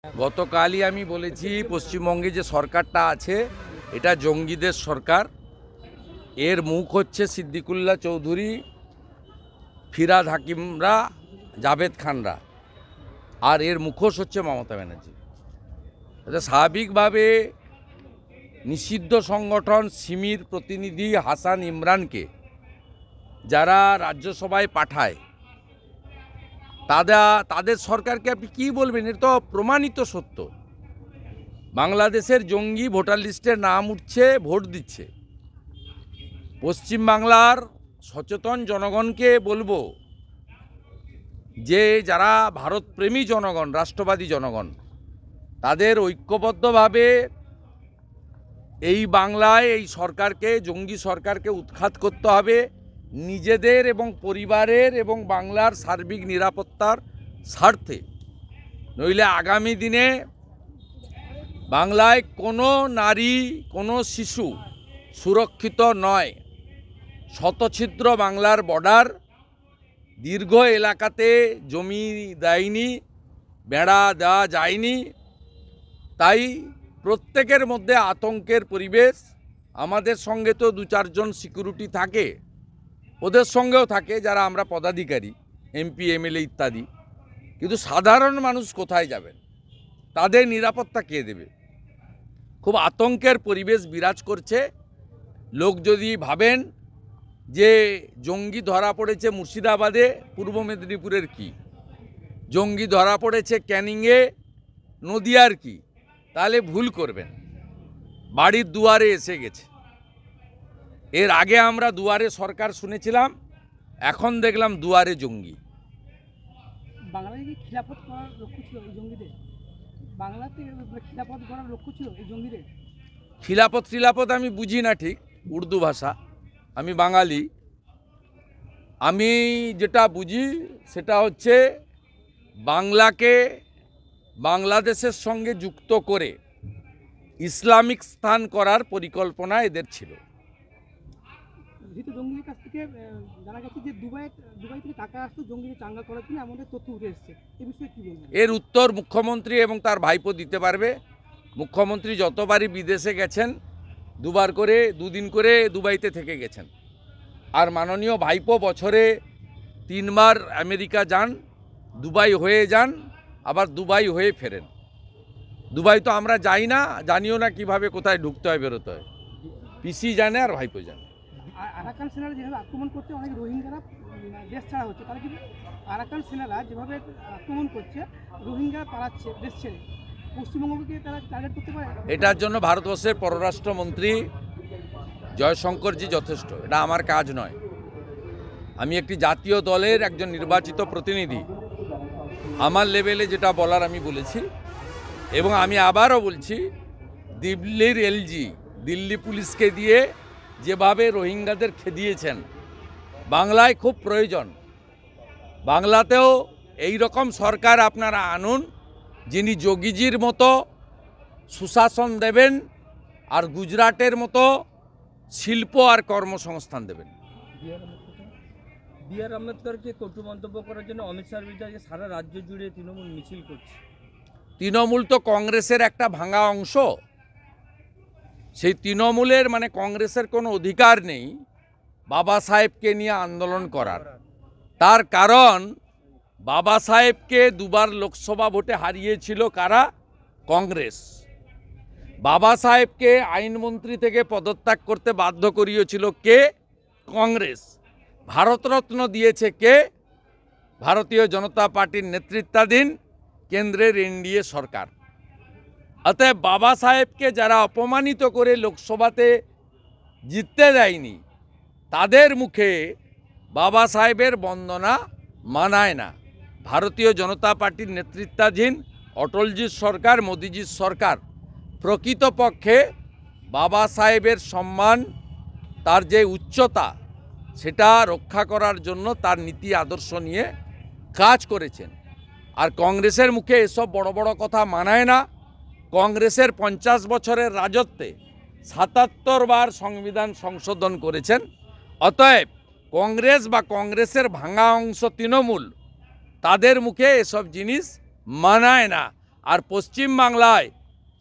গতকালই আমি বলেছি পশ্চিমবঙ্গে যে সরকারটা আছে এটা জঙ্গিদের সরকার। এর মুখ হচ্ছে সিদ্দিকুল্লাহ চৌধুরী, ফিরহাদ হাকিমরা, জাভেদ খানরা, আর এর মুখোশ হচ্ছে মমতা ব্যানার্জি। এটা স্বাভাবিকভাবে নিষিদ্ধ সংগঠন সিমির প্রতিনিধি হাসান ইমরানকে যারা রাজ্যসভায় পাঠায় তাদের সরকারকে আপনি কী বলবেন? এটা তো প্রমাণিত সত্য। বাংলাদেশের জঙ্গি ভোটার লিস্টে নাম উঠছে, ভোট দিচ্ছে। পশ্চিমবাংলার সচেতন জনগণকে বলবো যে যারা ভারতপ্রেমী জনগণ, রাষ্ট্রবাদী জনগণ, তাদের ঐক্যবদ্ধভাবে এই বাংলায় এই সরকারকে, জঙ্গি সরকারকে উৎখাত করতে হবে নিজেদের এবং পরিবারের এবং বাংলার সার্বিক নিরাপত্তার স্বার্থে। নইলে আগামী দিনে বাংলায় কোনো নারী, কোনো শিশু সুরক্ষিত নয়। শতছিদ্র বাংলার বর্ডার, দীর্ঘ এলাকাতে জমি দেয়নি, বেড়া দেওয়া যায়নি, তাই প্রত্যেকের মধ্যে আতঙ্কের পরিবেশ। আমাদের সঙ্গে তো দু চারজন সিকিউরিটি থাকে, ওদের সঙ্গেও থাকে যারা আমরা পদাধিকারী, এমপি, এমএলএ ইত্যাদি। কিন্তু সাধারণ মানুষ কোথায় যাবেন? তাদের নিরাপত্তা কে দেবে? খুব আতঙ্কের পরিবেশ বিরাজ করছে। লোক যদি ভাবেন যে জঙ্গি ধরা পড়েছে মুর্শিদাবাদে, পূর্ব মেদিনীপুরের কি? জঙ্গি ধরা পড়েছে ক্যানিংয়ে, নদিয়ার কি? তাহলে ভুল করবেন। বাড়ির দুয়ারে এসে গেছে। এর আগে আমরা দুয়ারে সরকার শুনেছিলাম, এখন দেখলাম দুয়ারে জঙ্গি। বাংলায় কি খিলাফত করার লক্ষ্য ছিল এই জঙ্গিদের? বাংলাতে খিলাফত করার লক্ষ্য ছিল এই জঙ্গিদের? খিলাফত আমি বুঝি না ঠিক, উর্দু ভাষা, আমি বাঙালি। আমি যেটা বুঝি সেটা হচ্ছে বাংলাকে বাংলাদেশের সঙ্গে যুক্ত করে ইসলামিক স্থান করার পরিকল্পনা এদের ছিল। যেহেতু জঙ্গিদের কাছ থেকে জানা গেছে যে দুবাই থেকে টাকা আসতো জঙ্গিদের চাঙ্গা করার জন্য, আমাদের তথ্য উঠে এসছে। এই বিষয়ে কী বলবেন? এর উত্তর মুখ্যমন্ত্রী এবং তার ভাইপো দিতে পারবে। মুখ্যমন্ত্রী যতবারই বিদেশে গেছেন, দুবার করে, দুদিন করে দুবাইতে থেকে গেছেন। আর মাননীয় ভাইপো বছরে 3 বার আমেরিকা যান, দুবাই হয়ে যান, আবার দুবাই হয়ে ফেরেন। দুবাই তো আমরা যাই না, জানিও না কিভাবে কোথায় ঢুকতে হয়, বেরোতে হয়। পিসি জানে আর ভাইপো জানে। আরাকান সেনারা যেভাবে আক্রমণ করছে, অনেক রোহিঙ্গারা দেশ ছাড়া হচ্ছে। তারা কি আরাকান সেনারা যেভাবে আক্রমণ করছে, রোহিঙ্গা পালাচ্ছে দেশ ছেড়ে, পশ্চিমবঙ্গকে তারা টার্গেট করতে পারে? এটার জন্য ভারতবর্ষের পররাষ্ট্রমন্ত্রী জয়শঙ্করজি যথেষ্ট। এটা আমার কাজ নয়। আমি একটি জাতীয় দলের একজন নির্বাচিত প্রতিনিধি। আমার লেভেলে যেটা বলার আমি বলেছি, এবং আমি আবারও বলছি, দিল্লির এলজি, দিল্লি পুলিশকে দিয়ে যেভাবে রোহিঙ্গাদের খেদিয়েছেন, বাংলায় খুব প্রয়োজন। বাংলাতেও এই রকম সরকার আপনারা আনুন, যিনি যোগীজির মতো সুশাসন দেবেন আর গুজরাটের মতো শিল্প আর কর্মসংস্থান দেবেন। বি.আর. আম্বেদকরকে কটু মন্তব্য করার জন্য অমিত শাহর বিরুদ্ধে সারা রাজ্য জুড়ে তৃণমূল মিছিল করছে। তৃণমূল তো কংগ্রেসের একটা ভাঙা অংশ। সেই তৃণমূলের মানে কংগ্রেসের কোনো অধিকার নেই বাবা সাহেবকে নিয়ে আন্দোলন করার। তার কারণ বাবা সাহেবকে 2 বার লোকসভা ভোটে হারিয়েছিল কারা? কংগ্রেস। বাবা সাহেবকে আইনমন্ত্রী থেকে পদত্যাগ করতে বাধ্য করিয়েছিল কে? কংগ্রেস। ভারতরত্ন দিয়েছে কে? ভারতীয় জনতা পার্টির নেতৃত্বাধীন কেন্দ্রের এনডিএ সরকার। অতএব বাবা সাহেবকে যারা অপমানিত করে লোকসভাতে জিততে দেয়নি, তাদের মুখে বাবা সাহেবের বন্দনা মানায় না। ভারতীয় জনতা পার্টির নেতৃত্বাধীন অটলজির সরকার, মোদিজির সরকার প্রকৃতপক্ষে বাবা সাহেবের সম্মান, তার যে উচ্চতা, সেটা রক্ষা করার জন্য তার নীতি আদর্শ নিয়ে কাজ করেছেন। আর কংগ্রেসের মুখে এসব বড় বড় কথা মানায় না। কংগ্রেসের 50 বছরের রাজত্বে 77 বার সংবিধান সংশোধন করেছেন। অতএব কংগ্রেস বা কংগ্রেসের ভাঙা অংশ তৃণমূল, তাদের মুখে এসব জিনিস মানায় না। আর পশ্চিম বাংলায়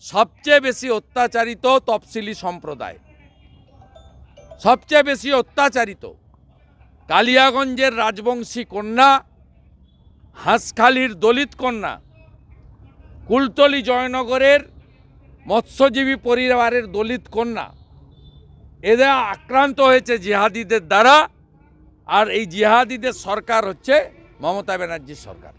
সবচেয়ে বেশি অত্যাচারিত তফসিলি সম্প্রদায়, সবচেয়ে বেশি অত্যাচারিত। কালিয়াগঞ্জের রাজবংশী কন্যা, হাঁসখালির দলিত কন্যা, কুলতলি জয়নগরের মৎস্যজীবী পরিবারের দলিত কন্যা, এরা আক্রান্ত হয়েছে জিহাদিদের দ্বারা। আর এই জিহাদিদের সরকার হচ্ছে মমতা ব্যানার্জির সরকার।